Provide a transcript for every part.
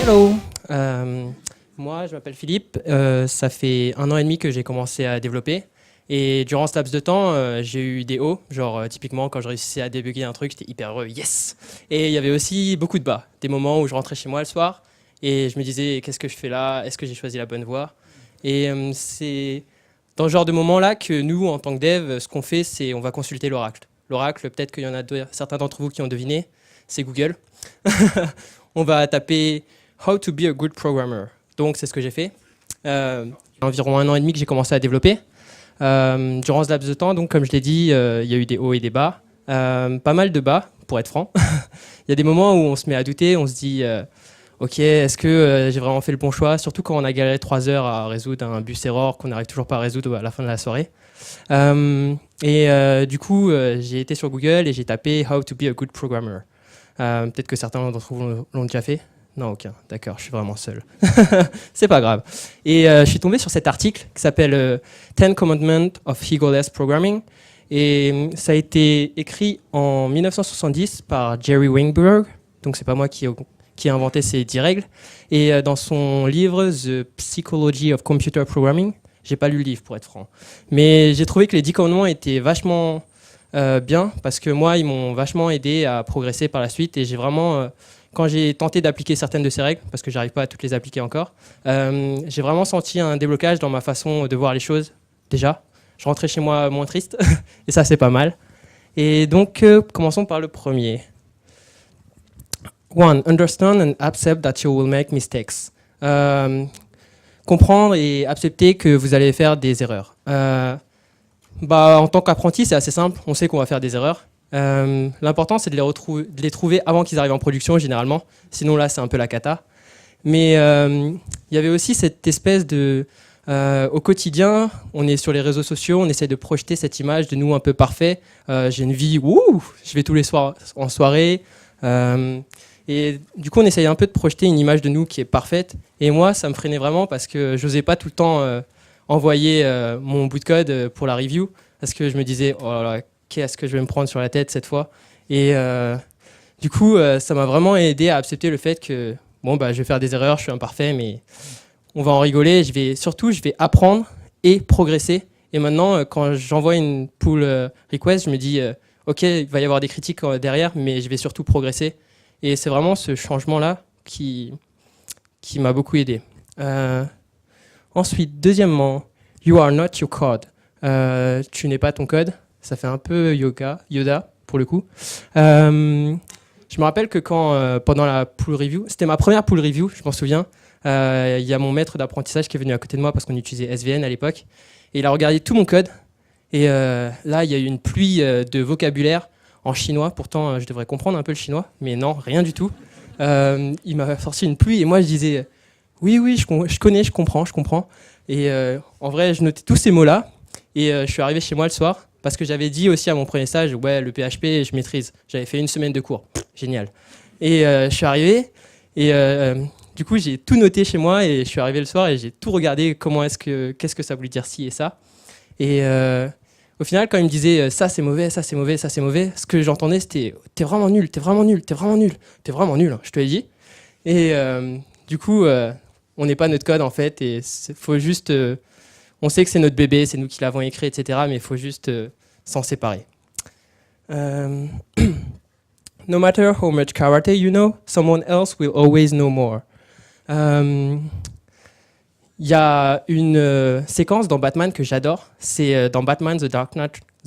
Hello, moi je m'appelle Philippe, ça fait 1 an et demi que j'ai commencé à développer et durant ce laps de temps j'ai eu des hauts, genre typiquement quand je réussissais à débugger un truc j'étais hyper heureux, yes. Et il y avait aussi beaucoup de bas, des moments où je rentrais chez moi le soir et je me disais qu'est-ce que je fais là, est-ce que j'ai choisi la bonne voie. Et c'est dans ce genre de moments là que nous en tant que dev ce qu'on fait c'est on va consulter l'oracle. L'oracle, peut-être qu'il y en a certains d'entre vous qui ont deviné, c'est Google. On va taper How to be a good programmer. Donc, c'est ce que j'ai fait. Environ 1 an et demi que j'ai commencé à développer. Durant ce laps de temps, donc, comme je l'ai dit, il y a eu des hauts et des bas. Pas mal de bas, pour être franc. Il y a des moments où on se met à douter, on se dit ok, est-ce que j'ai vraiment fait le bon choix? Surtout quand on a galéré 3 heures à résoudre un bus error qu'on n'arrive toujours pas à résoudre à la fin de la soirée. Du coup, j'ai été sur Google et j'ai tapé How to be a good programmer. Peut-être que certains d'entre vous l'ont déjà fait. Non, aucun. D'accord, je suis vraiment seul. C'est pas grave. Et je suis tombé sur cet article qui s'appelle 10 Commandments of Egoless Programming. Et ça a été écrit en 1970 par Jerry Weinberg. Donc c'est pas moi qui ai inventé ces 10 règles. Et dans son livre The Psychology of Computer Programming, j'ai pas lu le livre pour être franc. Mais j'ai trouvé que les 10 commandements étaient vachement bien parce que moi, ils m'ont vachement aidé à progresser par la suite. Et j'ai vraiment... quand j'ai tenté d'appliquer certaines de ces règles, parce que j'arrive pas à toutes les appliquer encore, j'ai vraiment senti un déblocage dans ma façon de voir les choses, déjà. Je rentrais chez moi moins triste, et ça c'est pas mal. Et donc, commençons par le premier. 1. Understand and accept that you will make mistakes. Comprendre et accepter que vous allez faire des erreurs. En tant qu'apprenti, c'est assez simple, on sait qu'on va faire des erreurs. L'important, c'est de les trouver avant qu'ils arrivent en production, généralement. Sinon, là, c'est un peu la cata. Mais il y avait aussi cette espèce de... au quotidien, on est sur les réseaux sociaux, on essaie de projeter cette image de nous un peu parfait. J'ai une vie, je vais tous les soirs en soirée. Et du coup, on essaye un peu de projeter une image de nous qui est parfaite. Et moi, ça me freinait vraiment parce que je n'osais pas tout le temps envoyer mon bout de code pour la review. Parce que je me disais, oh là là, qu'est-ce que je vais me prendre sur la tête cette fois? Et du coup, ça m'a vraiment aidé à accepter le fait que je vais faire des erreurs, je suis imparfait, mais on va en rigoler. Je vais apprendre et progresser. Et maintenant, quand j'envoie une pull request, je me dis, ok, il va y avoir des critiques derrière, mais je vais surtout progresser. Et c'est vraiment ce changement-là qui m'a beaucoup aidé. Ensuite, deuxièmement, you are not your code. Tu n'es pas ton code. Ça fait un peu Yoda pour le coup. Je me rappelle que pendant la pull review, c'était ma première pull review, je m'en souviens, il y a mon maître d'apprentissage qui est venu à côté de moi parce qu'on utilisait SVN à l'époque. Et il a regardé tout mon code. Et là, il y a eu une pluie de vocabulaire en chinois. Pourtant, je devrais comprendre un peu le chinois, mais non, rien du tout. Il m'a sorti une pluie et moi, je disais oui, je connais, je comprends. Et en vrai, je notais tous ces mots-là. Et je suis arrivé chez moi le soir. Parce que j'avais dit aussi à mon premier stage, ouais, le PHP, je maîtrise. J'avais fait 1 semaine de cours. Génial. Et je suis arrivé, et du coup, j'ai tout noté chez moi, et je suis arrivé le soir, et j'ai tout regardé, qu'est-ce que ça voulait dire ci et ça. Et au final, quand il me disait, ça c'est mauvais, ce que j'entendais, c'était, t'es vraiment nul, hein, je te l'ai dit. Et du coup, on n'est pas notre code, en fait, et faut juste... on sait que c'est notre bébé, c'est nous qui l'avons écrit, etc. Mais il faut juste s'en séparer. No matter how much karate you know, someone else will always know more. Il y a une séquence dans Batman que j'adore. C'est dans Batman The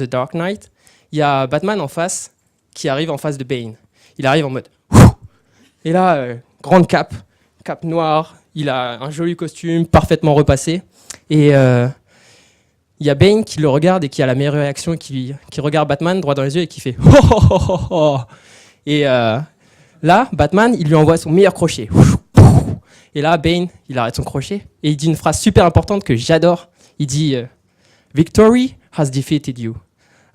Dark Knight. Il y a Batman en face qui arrive en face de Bane. Il arrive en mode... Et là, grande cape noire. Il a un joli costume, parfaitement repassé. Et il y a Bane qui le regarde et qui a la meilleure réaction, qui regarde Batman droit dans les yeux et qui fait « Oh, oh, oh, oh !» Et là, Batman, il lui envoie son meilleur crochet. Et là, Bane, il arrête son crochet et il dit une phrase super importante que j'adore. Il dit « Victory has defeated you ».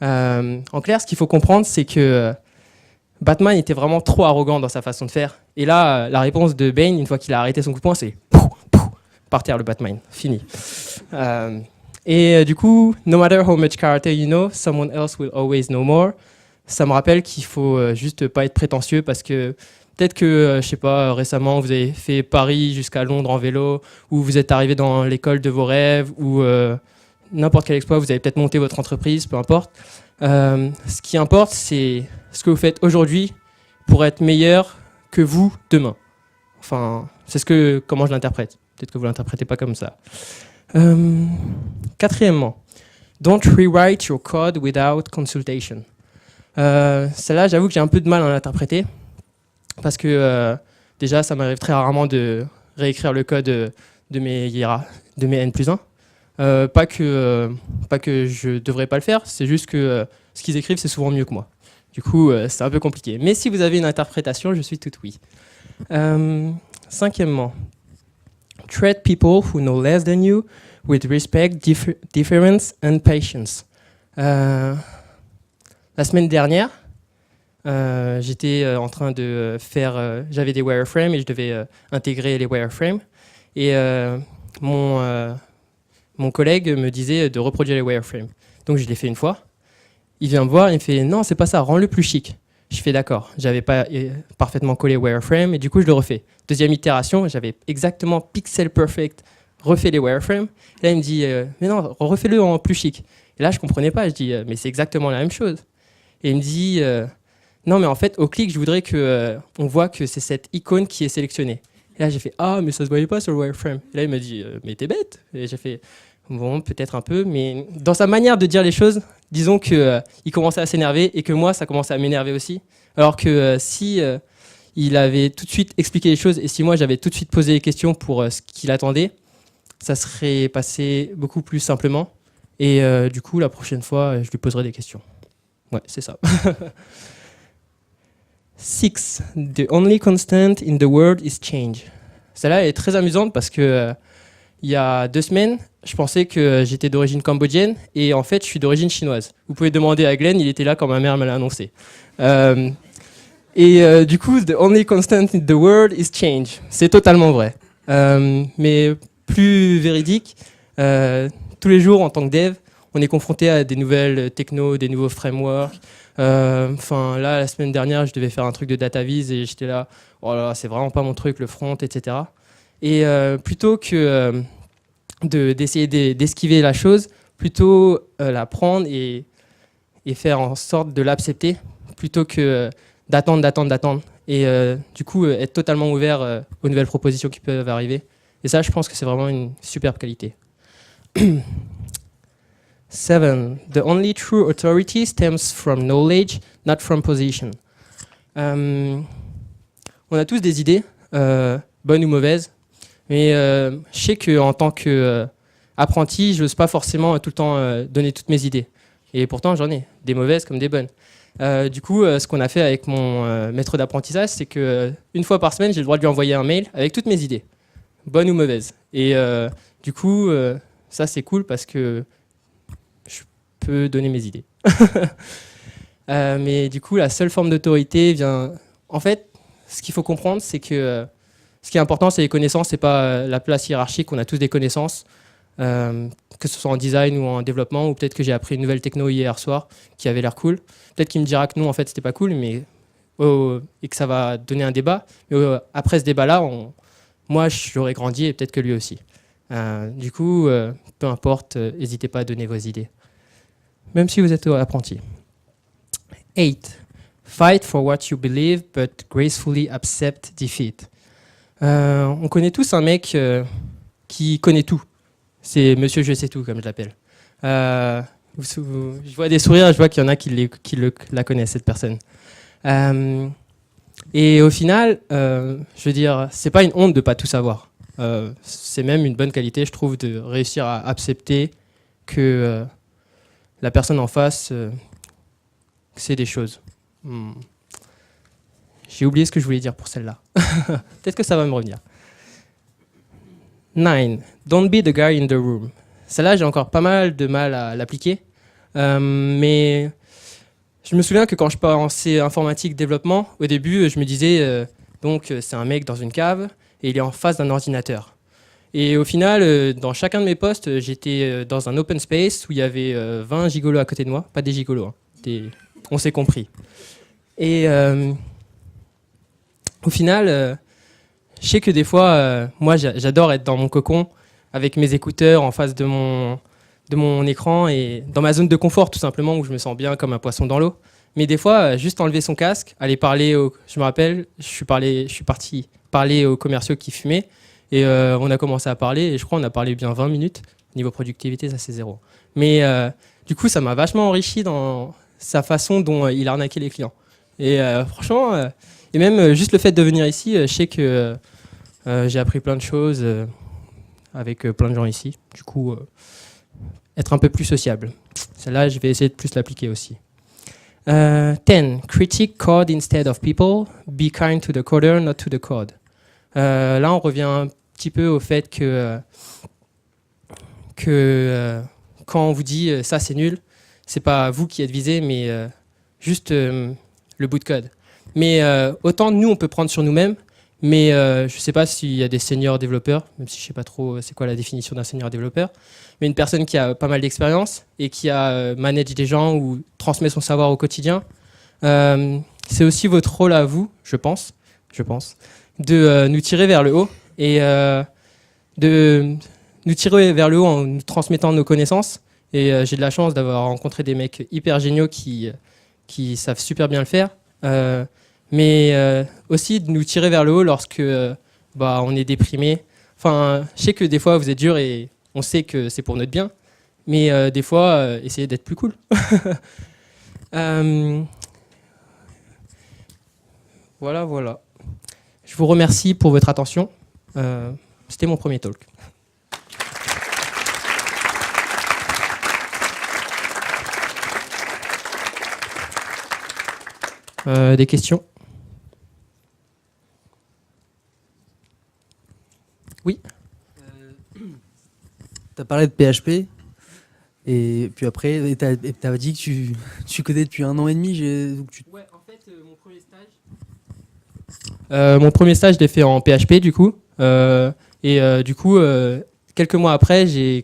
En clair, ce qu'il faut comprendre, c'est que Batman était vraiment trop arrogant dans sa façon de faire. Et là, la réponse de Bane, une fois qu'il a arrêté son coup de poing, c'est « Par terre le Batman, fini ». Du coup, no matter how much karate you know, someone else will always know more. Ça me rappelle qu'il faut juste pas être prétentieux parce que Peut-être que, je sais pas, récemment, vous avez fait Paris jusqu'à Londres en vélo, ou vous êtes arrivé dans l'école de vos rêves, ou n'importe quel exploit, vous avez peut-être monté votre entreprise, peu importe. Ce qui importe, c'est ce que vous faites aujourd'hui pour être meilleur que vous demain. Enfin, c'est comment je l'interprète. Peut-être que vous ne l'interprétez pas comme ça. Quatrièmement, don't rewrite your code without consultation. Celle-là, j'avoue que j'ai un peu de mal à l'interpréter parce que déjà, ça m'arrive très rarement de réécrire le code de mes N+1. Pas que je ne devrais pas le faire, c'est juste que ce qu'ils écrivent, c'est souvent mieux que moi. Du coup, c'est un peu compliqué. Mais si vous avez une interprétation, je suis tout oui. Cinquièmement, treat people who know less than you with respect, deference and patience. La semaine dernière, j'étais en train de faire... j'avais des wireframes et je devais intégrer les wireframes. Et mon collègue me disait de reproduire les wireframes. Donc je l'ai fait une fois. Il vient me voir, il me fait « Non, c'est pas ça, rends-le plus chic ». Je fais d'accord, j'avais pas parfaitement collé wireframe et du coup je le refais. Deuxième itération, j'avais exactement pixel perfect refait les wireframes. Et là il me dit mais non, refais-le en plus chic. Et là je comprenais pas, je dis mais c'est exactement la même chose. Et il me dit non mais en fait au clic je voudrais que on voit que c'est cette icône qui est sélectionnée. Et là j'ai fait ah mais ça se voyait pas sur le wireframe. Et là il m'a dit mais t'es bête. Et j'ai fait bon peut-être un peu, mais dans sa manière de dire les choses. Disons qu'il commençait à s'énerver et que moi, ça commençait à m'énerver aussi. Alors que si il avait tout de suite expliqué les choses et si moi, j'avais tout de suite posé les questions pour ce qu'il attendait, ça serait passé beaucoup plus simplement. Et du coup, la prochaine fois, je lui poserai des questions. Ouais, c'est ça. 6. The only constant in the world is change. Celle-là est très amusante parce que il y a 2 semaines, je pensais que j'étais d'origine cambodgienne et en fait, je suis d'origine chinoise. Vous pouvez demander à Glenn, il était là quand ma mère me l'a annoncé. Du coup, the only constant in the world is change. C'est totalement vrai. Mais plus véridique, tous les jours en tant que dev, on est confronté à des nouvelles technos, des nouveaux frameworks. Là, la semaine dernière, je devais faire un truc de DataVis et j'étais là, oh là, c'est vraiment pas mon truc, le front, etc. Et plutôt que d'essayer d'esquiver la chose, plutôt la prendre et faire en sorte de l'accepter, plutôt que d'attendre. Et du coup, être totalement ouvert aux nouvelles propositions qui peuvent arriver. Et ça, je pense que c'est vraiment une superbe qualité. 7. The only true authority stems from knowledge, not from position. On a tous des idées, bonnes ou mauvaises. Mais je sais qu'en tant qu'apprenti, je n'ose pas forcément tout le temps donner toutes mes idées. Et pourtant, j'en ai, des mauvaises comme des bonnes. Du coup, ce qu'on a fait avec mon maître d'apprentissage, c'est qu'une fois par semaine, j'ai le droit de lui envoyer un mail avec toutes mes idées, bonnes ou mauvaises. Et du coup, ça, c'est cool parce que je peux donner mes idées. Mais du coup, la seule forme d'autorité vient... En fait, ce qu'il faut comprendre, c'est que... Ce qui est important, c'est les connaissances, c'est pas la place hiérarchique. On a tous des connaissances, que ce soit en design ou en développement, ou peut-être que j'ai appris une nouvelle techno hier soir qui avait l'air cool. Peut-être qu'il me dira que non, en fait, c'était pas cool, mais et que ça va donner un débat. Mais après ce débat-là, moi, j'aurais grandi et peut-être que lui aussi. Du coup, peu importe, n'hésitez pas à donner vos idées, même si vous êtes apprenti. 8. Fight for what you believe, but gracefully accept defeat. On connaît tous un mec qui connaît tout. C'est Monsieur Je sais tout, comme je l'appelle. Je vois des sourires, je vois qu'il y en a qui la connaissent, cette personne. Et au final, je veux dire, c'est pas une honte de pas tout savoir. C'est même une bonne qualité, je trouve, de réussir à accepter que la personne en face sait des choses. J'ai oublié ce que je voulais dire pour celle-là. Peut-être que ça va me revenir. 9. Don't be the guy in the room. Celle-là, j'ai encore pas mal de mal à l'appliquer. Mais je me souviens que quand je pensais informatique développement, au début, je me disais, donc c'est un mec dans une cave et il est en face d'un ordinateur. Et au final, dans chacun de mes postes, j'étais dans un open space où il y avait 20 gigolos à côté de moi. Pas des gigolos, hein, on s'est compris. Et... au final, je sais que des fois, moi, j'adore être dans mon cocon avec mes écouteurs en face de mon écran et dans ma zone de confort, tout simplement, où je me sens bien comme un poisson dans l'eau. Mais des fois, juste enlever son casque, aller parler je me rappelle, je suis parti parler aux commerciaux qui fumaient et on a commencé à parler et je crois qu'on a parlé bien 20 minutes. Niveau productivité, ça c'est zéro. Mais du coup, ça m'a vachement enrichi dans sa façon dont il arnaquait les clients. Et franchement, et même juste le fait de venir ici, je sais que j'ai appris plein de choses avec plein de gens ici. Du coup, être un peu plus sociable. Celle-là, je vais essayer de plus l'appliquer aussi. 10. Critique code instead of people. Be kind to the coder, not to the code. Là, on revient un petit peu au fait que quand on vous dit ça c'est nul, c'est pas vous qui êtes visé, mais juste le bout de code. Mais autant nous on peut prendre sur nous-mêmes, mais je sais pas s'il y a des seniors développeurs, même si je sais pas trop c'est quoi la définition d'un senior développeur, mais une personne qui a pas mal d'expérience et qui a manage des gens ou transmet son savoir au quotidien, c'est aussi votre rôle à vous, je pense, de nous tirer vers le haut et de nous tirer vers le haut en nous transmettant nos connaissances. Et j'ai de la chance d'avoir rencontré des mecs hyper géniaux qui savent super bien le faire. Mais aussi de nous tirer vers le haut lorsque on est déprimé. Enfin, je sais que des fois vous êtes dur et on sait que c'est pour notre bien. Mais des fois, essayez d'être plus cool. Voilà. Je vous remercie pour votre attention. C'était mon premier talk. Des questions? Oui. Tu as parlé de PHP, et puis après, tu as dit que tu codais depuis 1 an et demi. Ouais, en fait, mon premier stage, je l'ai fait en PHP, du coup. Du coup, quelques mois après, je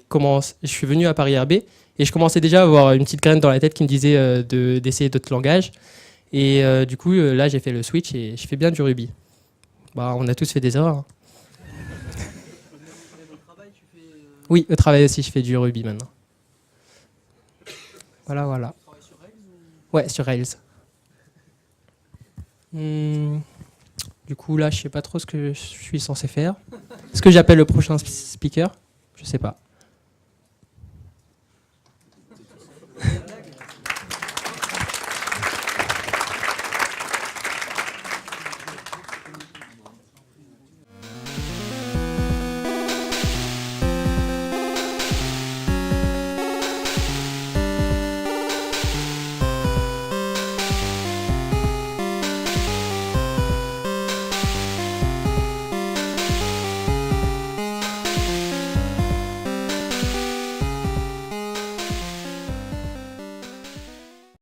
suis venu à Paris RB, et je commençais déjà à avoir une petite graine dans la tête qui me disait d'essayer d'autres langages. Et du coup, là, j'ai fait le switch et je fais bien du Ruby. On a tous fait des erreurs. Hein. Oui, au travail aussi, je fais du Ruby maintenant. Voilà. Tu travailles sur Rails ou... Ouais, sur Rails. Du coup, là, je sais pas trop ce que je suis censé faire. Est-ce que j'appelle le prochain speaker? Je sais pas.